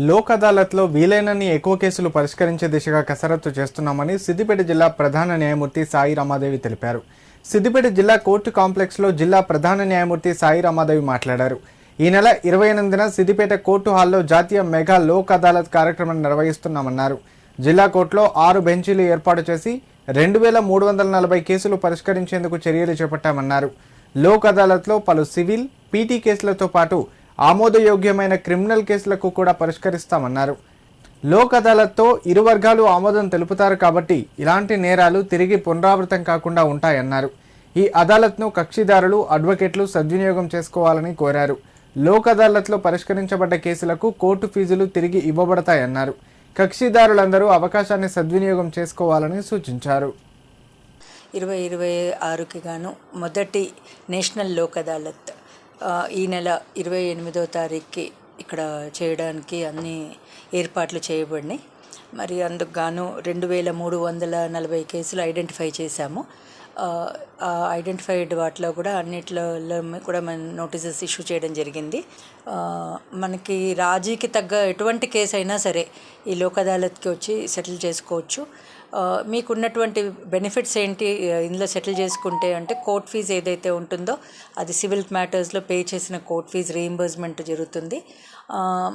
లోక్ అదాలత్లో వీలైనన్ని ఎక్కువ కేసులు పరిష్కరించే దిశగా కసరత్తు చేస్తున్నామని సిద్దిపేట జిల్లా ప్రధాన న్యాయమూర్తి సాయి రమాదేవి తెలిపారు. సిద్దిపేట జిల్లా కోర్టు కాంప్లెక్స్లో జిల్లా ప్రధాన న్యాయమూర్తి సాయి రమాదేవి మాట్లాడారు. ఈ నెల 28న సిద్దిపేట కోర్టు హాల్లో జాతీయ మెగా లోక్ అదాలత్ కార్యక్రమం నిర్వహిస్తున్నామన్నారు. జిల్లా కోర్టులో 6 బెంచీలు ఏర్పాటు చేసి 2340 కేసులు పరిష్కరించేందుకు చర్యలు చేపట్టామన్నారు. లోక్ అదాలత్లో పలు సివిల్, పీటీ కేసులతో పాటు ఆమోదయోగ్యమైన క్రిమినల్ కేసులకు కూడా పరిష్కరిస్తామన్నారు. లోక్ అదాలత్తో ఇరు వర్గాలు ఆమోదం తెలుపుతారు కాబట్టి ఇలాంటి నేరాలు తిరిగి పునరావృతం కాకుండా ఉంటాయన్నారు. ఈ అదాలత్ను కక్షిదారులు, అడ్వకేట్లు సద్వినియోగం చేసుకోవాలని కోరారు. లోక్ అదాలత్లో పరిష్కరించబడ్డ కేసులకు కోర్టు ఫీజులు తిరిగి ఇవ్వబడతాయన్నారు. కక్షిదారులందరూ అవకాశాన్ని సద్వినియోగం చేసుకోవాలని సూచించారు. 2026కి గాను మొదటి నేషనల్ లోక్ అదాలత్ ఈ నెల 28వ తారీఖుకి ఇక్కడ చేయడానికి అన్ని ఏర్పాట్లు చేయబడినాయి. మరి అందుకు గాను 2340 కేసులు ఐడెంటిఫై చేశాము. ఐడెంటిఫైడ్ వాటిలో కూడా అన్నిట్లో కూడా మన నోటీసెస్ ఇష్యూ చేయడం జరిగింది. మనకి రాజీకి తగ్గ ఎటువంటి కేసు అయినా సరే ఈ లోక్ అదాలత్కి వచ్చి సెటిల్ చేసుకోవచ్చు. మీకున్నటువంటి బెనిఫిట్స్ ఏంటి ఇందులో సెటిల్ చేసుకుంటే అంటే కోర్ట్ ఫీజు ఏదైతే ఉంటుందో అది సివిల్ మ్యాటర్స్లో పే చేసిన కోర్ట్ ఫీజు రీయింబర్స్మెంట్ జరుగుతుంది.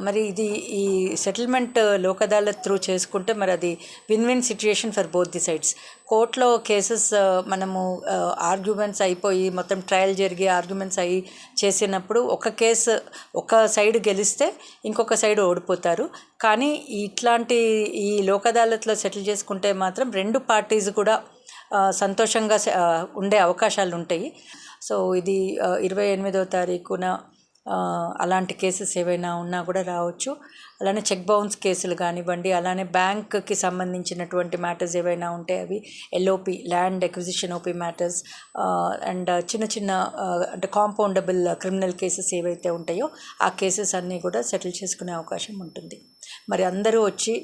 మరి ఇది ఈ సెటిల్మెంట్ లోక్ అదాలత్ త్రూ చేసుకుంటే మరి అది win win situation for both the sides. కోర్టులో కేసెస్ మనము ఆర్గ్యుమెంట్స్ అయిపోయి మొత్తం ట్రయల్ జరిగి ఆర్గ్యుమెంట్స్ అయ్యి చేసినప్పుడు ఒక కేసు ఒక సైడ్ గెలిస్తే ఇంకొక సైడ్ ఓడిపోతారు. కానీ ఇట్లాంటి ఈ లోక్ అదాలత్లో సెటిల్ చేసుకుంటే మాత్రం రెండు పార్టీస్ కూడా సంతోషంగా ఉండే అవకాశాలు ఉంటాయి. సో ఇది 28వ తారీఖున అలాంటి కేసెస్ ఏవైనా ఉన్నా కూడా రావచ్చు. అలానే చెక్ బౌన్స్ కేసులు కానివ్వండి, అలానే బ్యాంక్కి సంబంధించినటువంటి మ్యాటర్స్ ఏవైనా ఉంటే అవి LOP, land acquisition OP matters and చిన్న అంటే కాంపౌండబుల్ క్రిమినల్ కేసెస్ ఏవైతే ఉంటాయో ఆ కేసెస్ అన్నీ కూడా సెటిల్ చేసుకునే అవకాశం ఉంటుంది. మరి అందరూ వచ్చి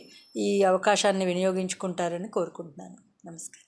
ఈ అవకాశాన్ని వినియోగించుకుంటారని కోరుకుంటున్నాను. నమస్కారం.